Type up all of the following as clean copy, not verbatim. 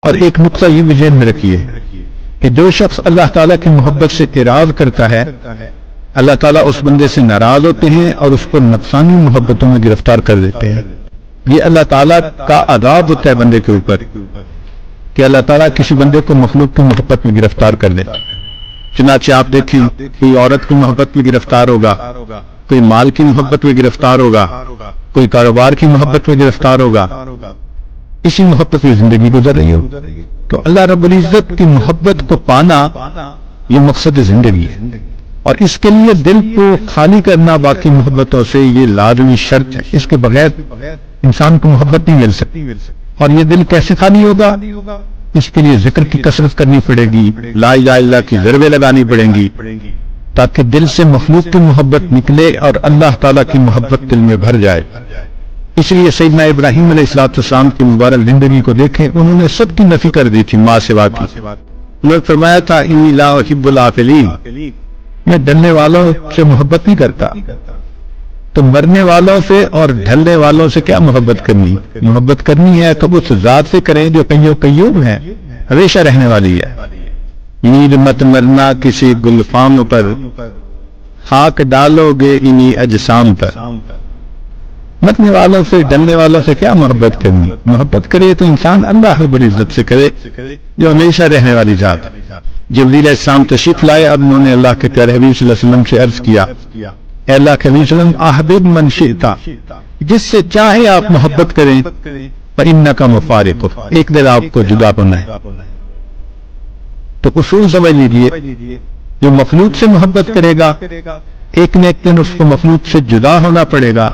اور ایک نقطہ یہ بھی ذہن میں رکھیے کہ جو شخص اللہ تعالیٰ کی محبت سے اعراض کرتا ہے، اللہ تعالیٰ اس بندے سے ناراض ہوتے ہیں اور اس کو نفسانی محبتوں میں گرفتار کر دیتے ہیں۔ یہ اللہ تعالیٰ کا عذاب ہوتا ہے بندے کے اوپر کہ اللہ تعالیٰ کسی بندے کو مخلوق کی محبت میں گرفتار کر دے۔ چنانچہ آپ دیکھیں، کوئی عورت کی محبت میں گرفتار ہوگا، کوئی مال کی محبت میں گرفتار ہوگا، کوئی کاروبار کی محبت میں گرفتار ہوگا، اسی محبت میں زندگی گزر رہی ہو۔ تو اللہ رب العزت کی محبت کو پانا یہ مقصد زندگی ہے، اور اس کے لیے دل کو خالی کرنا باقی محبتوں سے یہ لازمی شرط ہے۔ اس کے بغیر انسان کو محبت نہیں مل سکتی۔ اور یہ دل کیسے خالی ہوگا؟ اس کے لیے ذکر کی کثرت کرنی پڑے گی، لا الہ الا اللہ کی ضربیں لگانی پڑیں گی، تاکہ دل سے مخلوق کی محبت نکلے اور اللہ تعالیٰ کی محبت دل میں بھر جائے۔ اس لیے سیدنا ابراہیم علیہ السلام کی مبارک زندگی کو دیکھیں، انہوں نے سب کی نفی کر دی تھی ماں سوا کی۔ انہوں نے فرمایا تھا انی لا احب العافلین، میں ڈلنے والوں سے محبت نہیں کرتا۔ تو مرنے والوں سے اور ڈھلنے والوں سے کیا محبت کرنی؟ محبت کرنی ہے تو اس ذات سے کریں جو قیوم ہے، ہمیشہ رہنے والی ہے۔ نیل مت مرنا کسی گلفام پر، خاک ڈالو گے انہی اجسام پر۔ مرنے والوں سے ڈلنے والوں سے کیا محبت کرنی؟ محبت کرے تو انسان اللہ رب العزت سے کرے جو ہمیشہ رہنے والی ذات۔ جبریل علیہ السلام تشریف لائے، اب انہوں نے اللہ کے پیارے حبیب صلی اللہ علیہ وسلم سے عرض کیا، اے اللہ کے حبیب صلی اللہ علیہ وسلم، احبب من شئت، جس سے چاہے آپ محبت کریں، فإنک مفارق، ایک دن آپ کو جدا ہونا ہے۔ تو اصول سمجھ لیجیے، جو مخلوق سے محبت کرے گا ایک نہ ایک دن اس کو مخلوق سے جدا ہونا پڑے گا،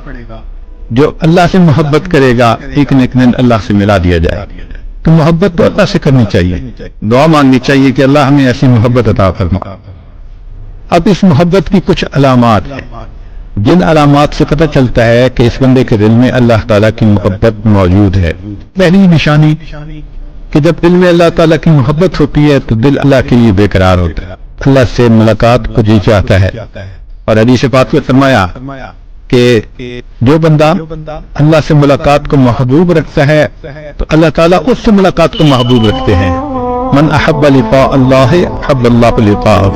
جو اللہ سے محبت کرے گا ایک نہ ایک دن اللہ سے ملا دیا جائے۔ تو محبت تو اللہ سے کرنی چاہیے، دعا مانگنی چاہیے کہ اللہ ہمیں ایسی محبت عطا فرما۔ اب اس محبت کی کچھ علامات ہیں، جن علامات سے پتہ چلتا ہے کہ اس بندے کے دل میں اللہ تعالیٰ کی محبت موجود ہے۔ پہلی نشانی کہ جب دل میں اللہ تعالیٰ کی محبت ہوتی ہے تو دل اللہ کے لیے بے قرار ہوتا ہے، اللہ سے ملاقات کو جی چاہتا ہے۔ اور حدیث پاک میں فرمایا کہ جو بندہ اللہ سے ملاقات کو محبوب رکھتا ہے تو اللہ تعالیٰ اس سے ملاقات کو محبوب رکھتے ہیں۔ من احب لقاء اللہ احب اللہ لقاءہ۔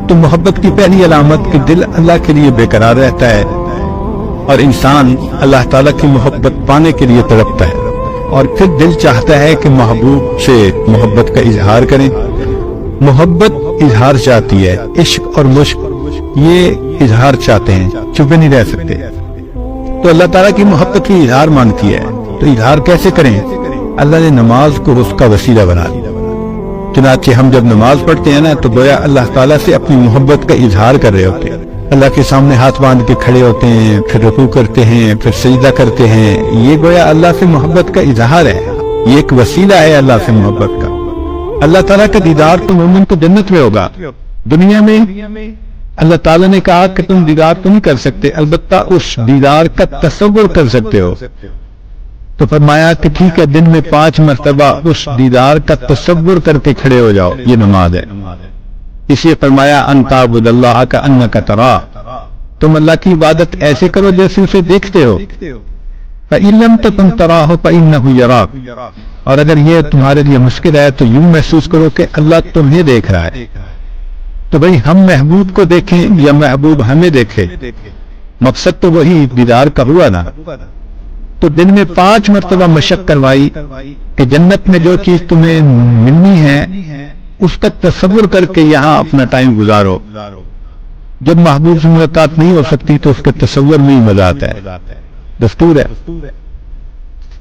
تو محبت کی پہلی علامت کہ دل اللہ کے لیے بے قرار رہتا ہے، اور انسان اللہ تعالیٰ کی محبت پانے کے لیے تڑپتا ہے، اور پھر دل چاہتا ہے کہ محبوب سے محبت کا اظہار کریں۔ محبت اظہار چاہتی ہے، عشق اور مشق یہ اظہار چاہتے ہیں، چھپے نہیں رہ سکتے۔ تو اللہ تعالیٰ کی محبت کی اظہار مانگتی ہے، تو اظہار کیسے کریں؟ اللہ نے نماز کو اس کا وسیلہ بنا دیا۔ چنانچہ ہم جب نماز پڑھتے ہیں نا تو گویا اللہ تعالیٰ سے اپنی محبت کا اظہار کر رہے ہوتے ہیں، اللہ کے سامنے ہاتھ باندھ کے کھڑے ہوتے ہیں، پھر رکوع کرتے ہیں، پھر سجدہ کرتے ہیں، یہ گویا اللہ سے محبت کا اظہار ہے، یہ ایک وسیلہ ہے اللہ سے محبت کا۔ اللہ تعالیٰ کا دیدار تو مومن کو جنت میں ہوگا، دنیا میں اللہ تعالیٰ نے کہا کہ تم دیدار تو نہیں کر سکتے، البتہ اس دیدار کا تصور کر سکتے ہو۔ تو فرمایا کہ ٹھیک ہے، دن میں 5 مرتبہ اس دیدار کا تصور کر کے کھڑے ہو جاؤ، یہ نماز ہے۔ اسی فرمایا ان تعبد اللہ کأنک تراہ، تم اللہ کی عبادت ایسے کرو جیسے اسے دیکھتے ہو۔ فإن لم تکن تراہ فإنہ یراک، اور اگر یہ تمہارے لیے مشکل ہے تو یوں محسوس کرو کہ اللہ تمہیں دیکھ رہا ہے۔ تو بھئی ہم محبوب کو دیکھیں یا محبوب ہمیں دیکھے، مقصد تو وہی دیدار کا ہوا نا۔ تو دن میں 5 مرتبہ مشق کروائی کہ جنت میں جو چیز تمہیں ملنی ہے اس کا تصور کر کے یہاں اپنا ٹائم گزارو۔ جب محبوب سے ملاقات نہیں ہو سکتی تو اس کے تصور میں ہی مزہ آتا ہے، دستور ہے۔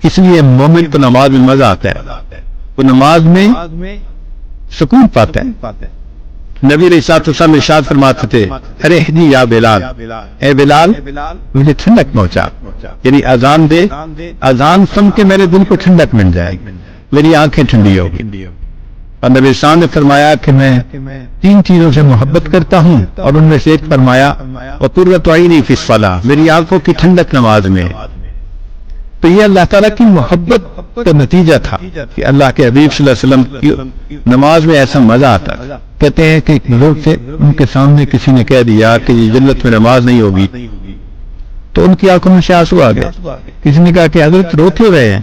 اس لیے مومن کو نماز میں مزہ آتا ہے، وہ نماز میں سکون پاتا ہے۔ نبی علیہ الصلوۃ والسلام ارشاد فرماتے تھے، ارحنی یا بلال، اے بلال مجھے ٹھنڈک پہنچا، یعنی اذان دے، اذان سن کے میرے دل کو ٹھنڈک مل جائے گی، میری آنکھیں ٹھنڈی ہوگی۔ اور نبی صاحب نے فرمایا کہ میں 3 چیزوں سے محبت کرتا ہوں، اور ان میں سے ایک فرمایا وقرۃ عینی فی الصلاۃ، میری آنکھوں کی ٹھنڈک نماز میں۔ تو یہ اللہ تعالیٰ کی محبت کا نتیجہ تھا کہ اللہ کے حبیب صلی اللہ علیہ وسلم کی نماز میں ایسا مزہ آتا۔ کہتے ہیں کہ ایک بزرگ تھے، ان کے سامنے کسی نے کہہ دیا کہ یہ جنت میں نماز نہیں ہوگی، تو ان کی آنکھوں میں سے آنسو آ گئے۔ کسی نے کہا کہ حضرت رو کیوں رہے ہیں؟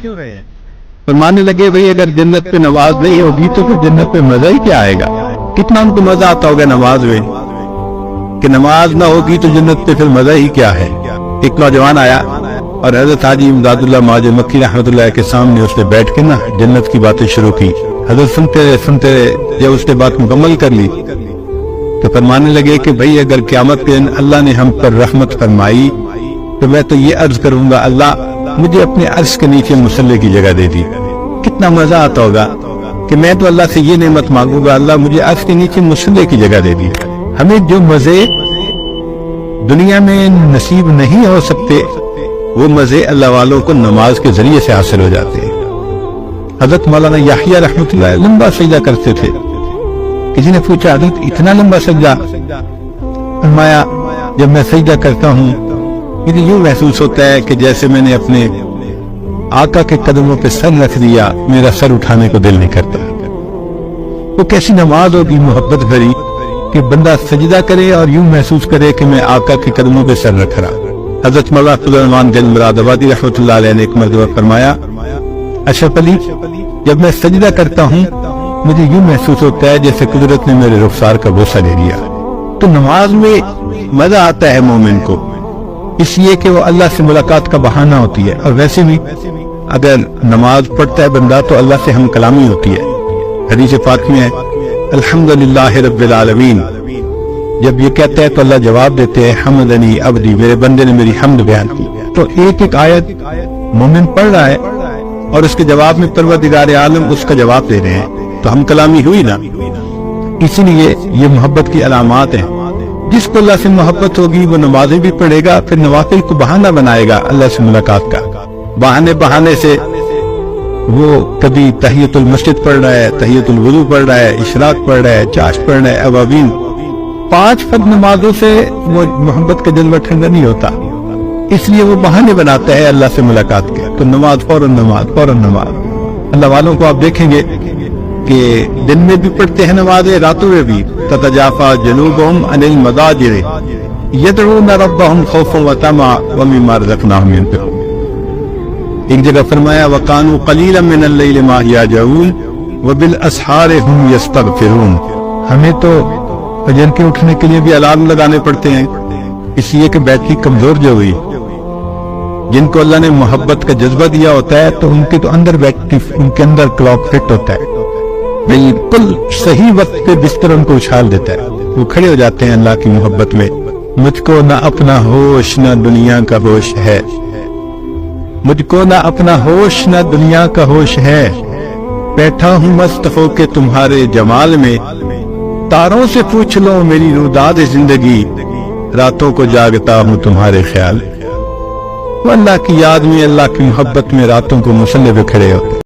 فرمانے لگے بھئی اگر جنت پہ نماز نہیں ہوگی تو پھر جنت پہ مزہ ہی کیا آئے گا؟ کتنا ان کو مزہ آتا ہوگا نماز میں، کہ نماز نہ ہوگی تو جنت پہ پھر مزہ ہی کیا ہے۔ ایک نوجوان آیا اور حضرت حاجی امداد اللہ مہاجر مکی رحمۃ اللہ کے سامنے اس نے بیٹھ کے نا جنت کی باتیں شروع کی۔ حضرت سنتے رہے، جب اس نے بات مکمل کر لی تو فرمانے لگے کہ بھئی اگر قیامت کے دن اللہ نے ہم پر رحمت فرمائی تو میں تو یہ عرض کروں گا، اللہ مجھے اپنے عرش کے نیچے مصلی کی جگہ دے دی۔ کتنا مزہ آتا ہوگا کہ میں تو اللہ سے یہ نعمت مانگوں گا، اللہ مجھے عرش کے نیچے مصلی کی جگہ دے دی۔ ہمیں جو مزے دنیا میں نصیب نہیں ہو سکتے وہ مزے اللہ والوں کو نماز کے ذریعے سے حاصل ہو جاتے ہیں۔ حضرت مولانا یحییٰ رحمۃ اللہ لمبا سجدہ کرتے تھے۔ کسی نے پوچھا حضرت اتنا لمبا سجدہ؟ فرمایا جب میں سجدہ کرتا ہوں مجھے یوں محسوس ہوتا ہے کہ جیسے میں نے اپنے آقا کے قدموں پہ سر رکھ دیا، میرا سر اٹھانے کو دل نہیں کرتا۔ وہ کیسی نماز ہوگی محبت بھری کہ بندہ سجدہ کرے اور یوں محسوس کرے کہ میں آقا کے قدموں پہ سر رکھ رہا۔ حضرت مولانا عبدالرحمن دل مراد آبادی رحمۃ اللہ علیہ نے ایک مرتبہ فرمایا، اشرف علی جب میں سجدہ کرتا ہوں مجھے یوں محسوس ہوتا ہے جیسے قدرت نے میرے رخسار کا بوسہ لے لیا۔ تو نماز میں مزہ آتا ہے مومن کو، اس لیے کہ وہ اللہ سے ملاقات کا بہانہ ہوتی ہے، اور ویسے بھی اگر نماز پڑھتا ہے بندہ تو اللہ سے ہم کلامی ہوتی ہے۔ حدیث پاک میں ہے الحمدللہ رب العالمین، جب یہ کہتا ہے تو اللہ جواب دیتے ہیں حمدنی عبدی، میرے بندے نے میری حمد بیان کی۔ تو ایک ایک آیت مومن پڑھ رہا ہے اور اس کے جواب میں پروردگار عالم اس کا جواب دے رہے ہیں، تو ہم کلامی ہوئی نا۔ اسی لیے یہ محبت کی علامات ہیں۔ جس کو اللہ سے محبت ہوگی وہ نمازیں بھی پڑھے گا، پھر نوافل کو بہانہ بنائے گا اللہ سے ملاقات کا۔ بہانے سے وہ کبھی تحیت المسجد پڑھ رہا ہے، تحیت الوضو پڑھ رہا ہے، اشراق پڑھ رہا ہے، چاش پڑھ رہا ہے، اوابین۔ 5 فرض نمازوں سے وہ محبت کا جذبہ ٹھنڈا نہیں ہوتا، اس لیے وہ بہانے بناتا ہے اللہ سے ملاقات کے۔ تو نماز فوراً نماز۔ اللہ والوں کو آپ دیکھیں گے کہ دن میں بھی پڑھتے ہیں نمازیں، راتوں میں بھی۔ تتجافا جنوبہم عن المضاجع یدعون ربہم خوفا وطمعا ومما رزقناہم ينفقون۔ ایک جگہ فرمایا وَقَانُوا قَلِيلًا مِّنَ اللَّيْلِ مَا يَهْجَعُونَ وَبِالْأَسْحَارِ هُمْ يَسْتَغْفِرُونَ۔ ہمیں تو فجر کے اٹھنے کے لیے بھی الارم لگانے پڑتے ہیں، اس لیے کہ بیٹری کمزور جو ہوئی۔ جن کو اللہ نے محبت کا جذبہ دیا ہوتا ہے تو ان کے تو اندر بیٹری، ان کے اندر کلاک فٹ ہوتا ہے، بالکل صحیح وقت پہ بستر ان کو اچھال دیتا ہے، وہ کھڑے ہو جاتے ہیں اللہ کی محبت میں۔ مجھ کو نہ اپنا ہوش نہ دنیا کا ہوش ہے، مجھ کو نہ اپنا ہوش نہ دنیا کا ہوش ہے، بیٹھا ہوں مست ہو کے تمہارے جمال میں، تاروں سے پوچھ لو میری روداد زندگی، راتوں کو جاگتا ہوں تمہارے خیال۔ وہ اللہ کی یاد میں، اللہ کی محبت میں راتوں کو مصلی پہ کھڑے ہوتے۔